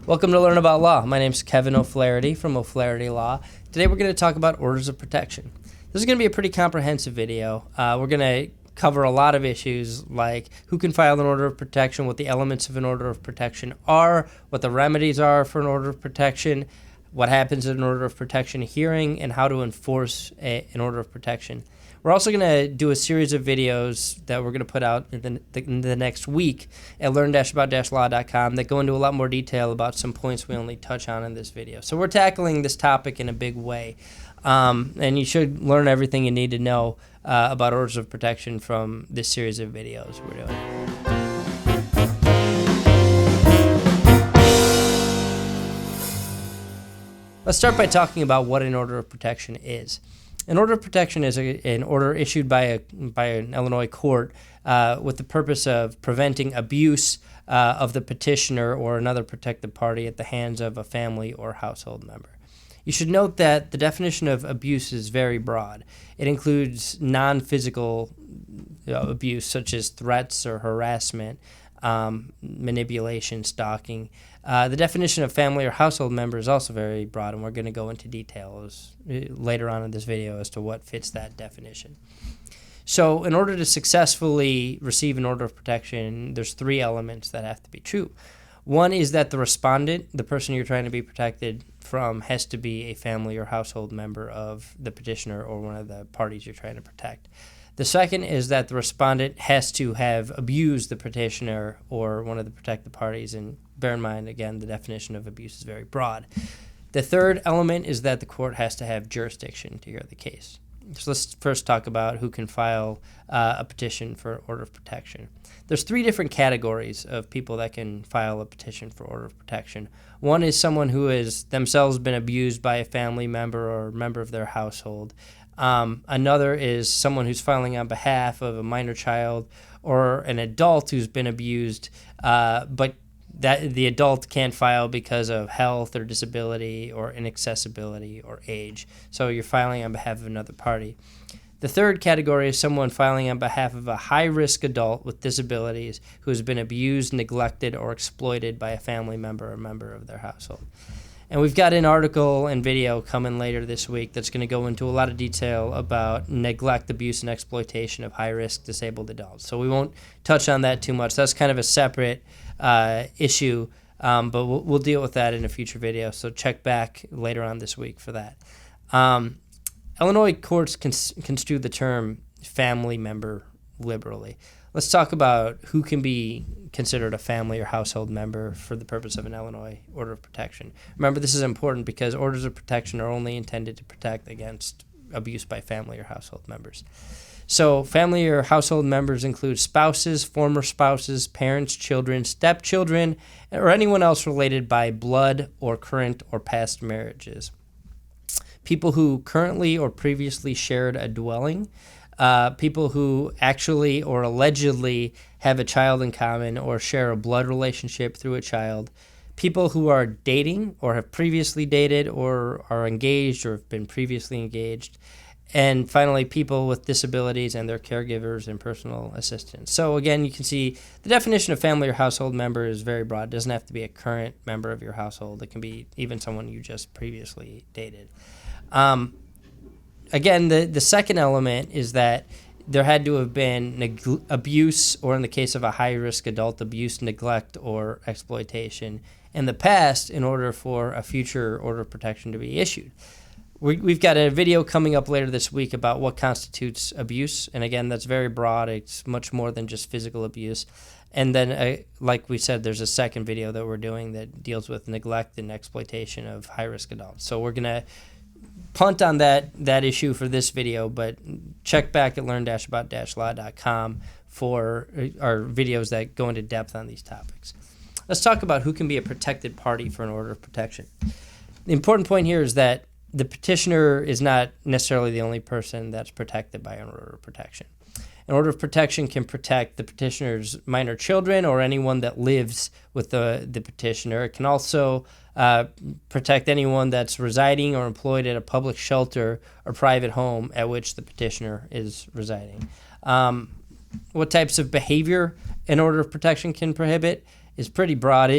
Welcome to Learn About Law. My name is Kevin O'Flaherty from O'Flaherty Law. Today we're going to talk about orders of protection. This is going to be a pretty comprehensive video. We're going to cover a lot of issues like who can file an order of protection, what the elements of an order of protection are, what the remedies are for an order of protection, what happens in an order of protection hearing, and how to enforce an order of protection. We're also going to do a series of videos that we're going to put out in the next week at learn-about-law.com that go into a lot more detail about some points we only touch on in this video. So we're tackling this topic in a big way, and you should learn everything you need to know about orders of protection from this series of videos we're doing. Let's start by talking about what an order of protection is. An order of protection is an order issued by an Illinois court with the purpose of preventing abuse of the petitioner or another protected party at the hands of a family or household member. You should note that the definition of abuse is very broad. It includes non-physical abuse such as threats or harassment, manipulation, stalking. The definition of family or household member is also very broad, and we're going to go into details later on in this video as to what fits that definition. So in order to successfully receive an order of protection, there's three elements that have to be true. One is that the respondent, the person you're trying to be protected from, has to be a family or household member of the petitioner or one of the parties you're trying to protect. The second is that the respondent has to have abused the petitioner or one of the protected parties, and bear in mind, again, the definition of abuse is very broad. The third element is that the court has to have jurisdiction to hear the case. So let's first talk about who can file a petition for order of protection. There's three different categories of people that can file a petition for order of protection. One is someone who has themselves been abused by a family member or member of their household. Another is someone who's filing on behalf of a minor child or an adult who's been abused, but that the adult can't file because of health or disability or inaccessibility or age. So you're filing on behalf of another party. The third category is someone filing on behalf of a high-risk adult with disabilities who has been abused, neglected, or exploited by a family member or member of their household. And we've got an article and video coming later this week that's going to go into a lot of detail about neglect, abuse, and exploitation of high-risk disabled adults. So we won't touch on that too much. That's kind of a separate issue, but we'll deal with that in a future video. So check back later on this week for that. Illinois courts construe the term family member liberally. Let's talk about who can be considered a family or household member for the purpose of an Illinois order of protection. Remember, this is important because orders of protection are only intended to protect against abuse by family or household members. So family or household members include spouses, former spouses, parents, children, stepchildren, or anyone else related by blood or current or past marriages. People who currently or previously shared a dwelling, people who actually or allegedly have a child in common or share a blood relationship through a child, people who are dating or have previously dated or are engaged or have been previously engaged, and finally, people with disabilities and their caregivers and personal assistants. So again, you can see the definition of family or household member is very broad. It doesn't have to be a current member of your household. It can be even someone you just previously dated. Again, the second element is that there had to have been abuse, or in the case of a high-risk adult, abuse, neglect, or exploitation in the past in order for a future order of protection to be issued. We've got a video coming up later this week about what constitutes abuse, and again, that's very broad. It's much more than just physical abuse. And then, like we said, there's a second video that we're doing that deals with neglect and exploitation of high-risk adults. So we're going to punt on that issue for this video, but check back at learn-about-law.com for our videos that go into depth on these topics. Let's talk about who can be a protected party for an order of protection. The important point here is that the petitioner is not necessarily the only person that's protected by an order of protection. An order of protection can protect the petitioner's minor children or anyone that lives with the petitioner. It can also protect anyone that's residing or employed at a public shelter or private home at which the petitioner is residing. What types of behavior an order of protection can prohibit is pretty broad.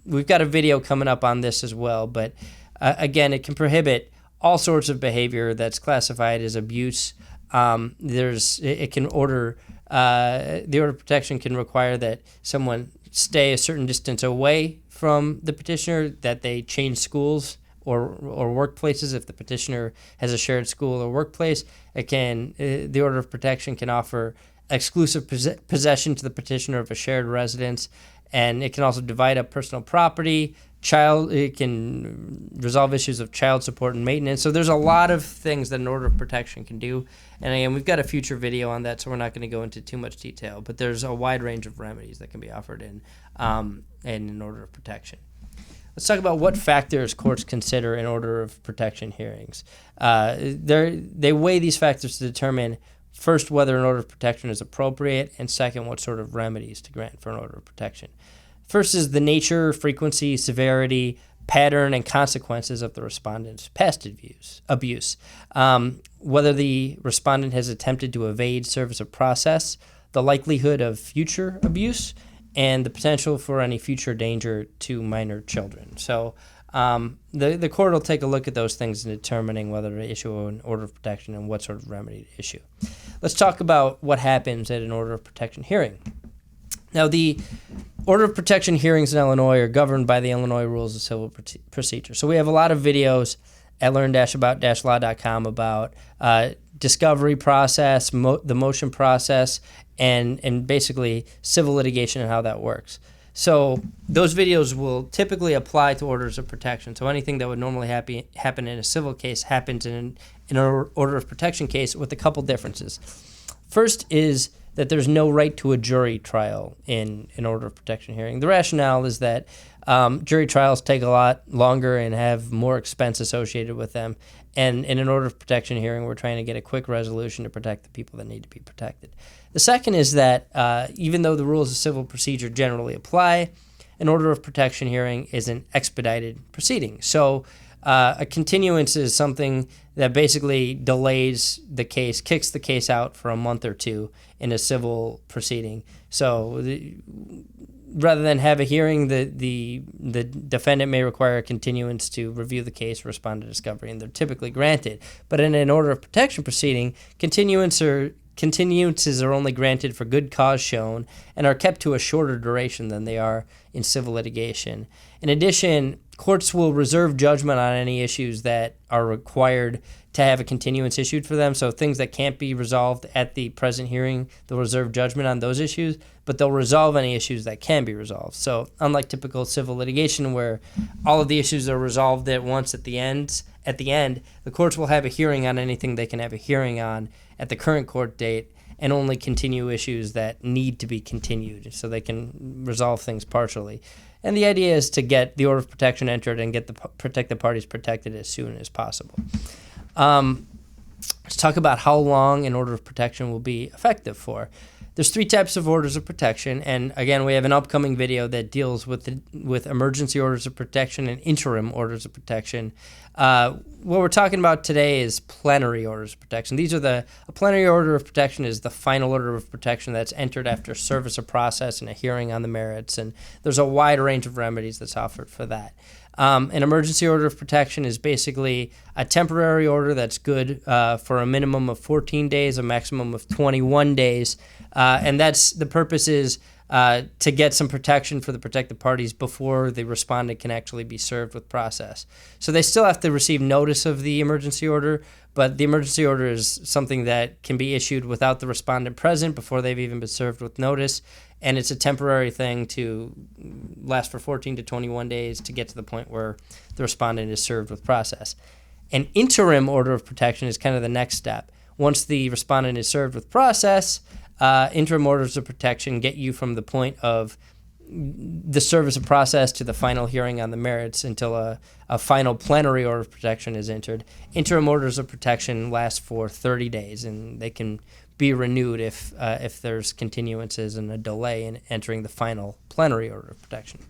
we've got a video coming up on this as well, but again, it can prohibit all sorts of behavior that's classified as abuse. The order of protection can require that someone stay a certain distance away from the petitioner, that they change schools or workplaces if the petitioner has a shared school or workplace. The order of protection can offer exclusive possession to the petitioner of a shared residence, and it can also divide up personal property. It can resolve issues of child support and maintenance. So there's a lot of things that an order of protection can do. And again, we've got a future video on that, so we're not going to go into too much detail. But there's a wide range of remedies that can be offered in an order of protection. Let's talk about what factors courts consider in order of protection hearings. They weigh these factors to determine, first, whether an order of protection is appropriate, and second, what sort of remedies to grant for an order of protection. First is the nature, frequency, severity, pattern, and consequences of the respondent's past abuse. Whether the respondent has attempted to evade service of process, the likelihood of future abuse, and the potential for any future danger to minor children. So the court will take a look at those things in determining whether to issue an order of protection and what sort of remedy to issue. Let's talk about what happens at an order of protection hearing. Now, the order of protection hearings in Illinois are governed by the Illinois Rules of Civil Procedure. So we have a lot of videos at learn-about-law.com about discovery process, the motion process, and basically civil litigation and how that works. So those videos will typically apply to orders of protection. So anything that would normally happen in a civil case happens in an order of protection case, with a couple differences. First is that there's no right to a jury trial in an order of protection hearing. The rationale is that jury trials take a lot longer and have more expense associated with them. And in an order of protection hearing, we're trying to get a quick resolution to protect the people that need to be protected. The second is that even though the rules of civil procedure generally apply, an order of protection hearing is an expedited proceeding. So a continuance is something that basically delays the case, kicks the case out for a month or two in a civil proceeding. So rather than have a hearing, the defendant may require a continuance to review the case, respond to discovery, and they're typically granted. But in an order of protection proceeding, continuances are only granted for good cause shown and are kept to a shorter duration than they are in civil litigation. In addition, courts will reserve judgment on any issues that are required to have a continuance issued for them. So things that can't be resolved at the present hearing, they'll reserve judgment on those issues, but they'll resolve any issues that can be resolved. So unlike typical civil litigation where all of the issues are resolved at once at the end, the courts will have a hearing on anything they can have a hearing on at the current court date, and only continue issues that need to be continued, so they can resolve things partially. And the idea is to get the order of protection entered and protect the parties protected as soon as possible. Let's talk about how long an order of protection will be effective for. There's three types of orders of protection, and again, we have an upcoming video that deals with emergency orders of protection and interim orders of protection. What we're talking about today is plenary orders of protection. A plenary order of protection is the final order of protection that's entered after service of process and a hearing on the merits, and there's a wide range of remedies that's offered for that. An emergency order of protection is basically a temporary order that's good for a minimum of 14 days, a maximum of 21 days, and that's the purpose is to get some protection for the protected parties before the respondent can actually be served with process. So they still have to receive notice of the emergency order, but the emergency order is something that can be issued without the respondent present before they've even been served with notice, and it's a temporary thing to last for 14 to 21 days to get to the point where the respondent is served with process. An interim order of protection is kind of the next step. Once the respondent is served with process, interim orders of protection get you from the point of the service of process to the final hearing on the merits until a final plenary order of protection is entered. Interim orders of protection last for 30 days, and they can be renewed if there's continuances and a delay in entering the final plenary order of protection.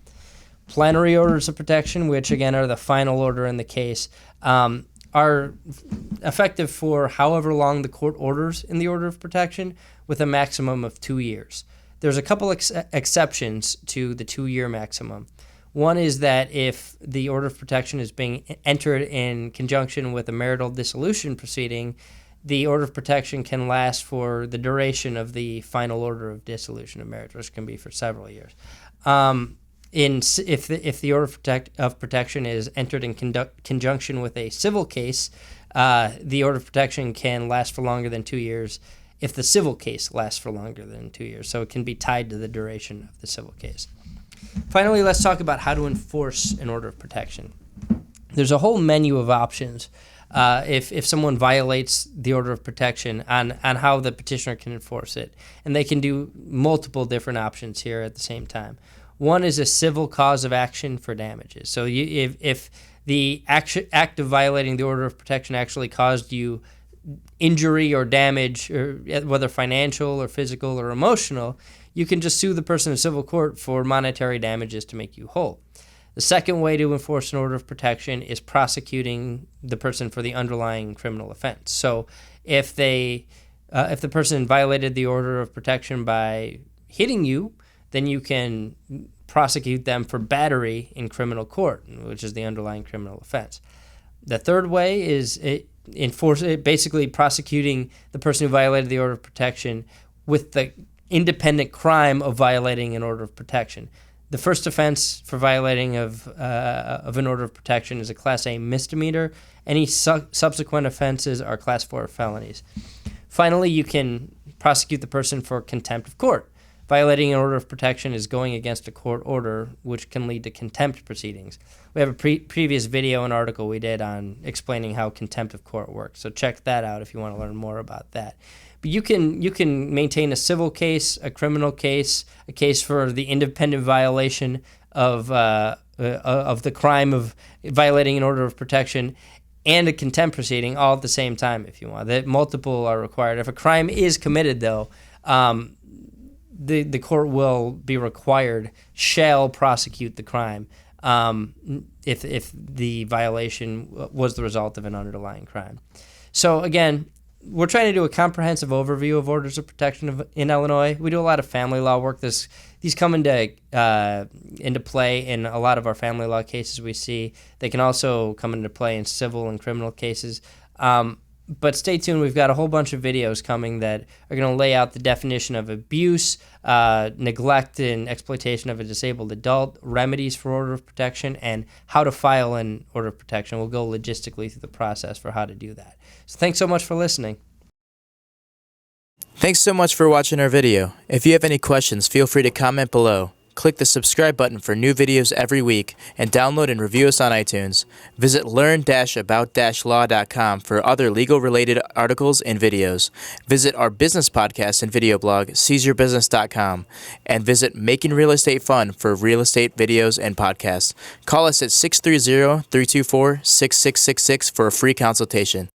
Plenary orders of protection, which again are the final order in the case, are effective for however long the court orders in the order of protection, with a maximum of 2 years. There's a couple exceptions to the 2-year maximum. One is that if the order of protection is being entered in conjunction with a marital dissolution proceeding, the order of protection can last for the duration of the final order of dissolution of marriage, which can be for several years. If the order of protection is entered in conjunction with a civil case, the order of protection can last for longer than 2 years if the civil case lasts for longer than 2 years. So it can be tied to the duration of the civil case. Finally, let's talk about how to enforce an order of protection. There's a whole menu of options if someone violates the order of protection on how the petitioner can enforce it. And they can do multiple different options here at the same time. One is a civil cause of action for damages. So if the act of violating the order of protection actually caused you injury or damage, or whether financial or physical or emotional, you can just sue the person in civil court for monetary damages to make you whole. The second way to enforce an order of protection is prosecuting the person for the underlying criminal offense. So if the person violated the order of protection by hitting you, then you can prosecute them for battery in criminal court, which is the underlying criminal offense. The third way is basically prosecuting the person who violated the order of protection with the independent crime of violating an order of protection. The first offense for violating of an order of protection is a Class A misdemeanor. Any subsequent offenses are Class 4 felonies. Finally, you can prosecute the person for contempt of court. Violating an order of protection is going against a court order, which can lead to contempt proceedings. We have a previous video and article we did on explaining how contempt of court works, so check that out if you want to learn more about that. But you can maintain a civil case, a criminal case, a case for the independent violation of the crime of violating an order of protection, and a contempt proceeding all at the same time if you want. That multiple are required. If a crime is committed, though, the court will be required, shall prosecute the crime if the violation was the result of an underlying crime. So again, we're trying to do a comprehensive overview of orders of protection in Illinois. We do a lot of family law work. These come into play in a lot of our family law cases we see. They can also come into play in civil and criminal cases. But stay tuned. We've got a whole bunch of videos coming that are going to lay out the definition of abuse, neglect and exploitation of a disabled adult, remedies for order of protection, and how to file an order of protection. We'll go logistically through the process for how to do that. So thanks so much for listening. Thanks so much for watching our video. If you have any questions, feel free to comment below. Click the subscribe button for new videos every week, and download and review us on iTunes. Visit learn-about-law.com for other legal-related articles and videos. Visit our business podcast and video blog, seizeyourbusiness.com, and visit Making Real Estate Fun for real estate videos and podcasts. Call us at 630-324-6666 for a free consultation.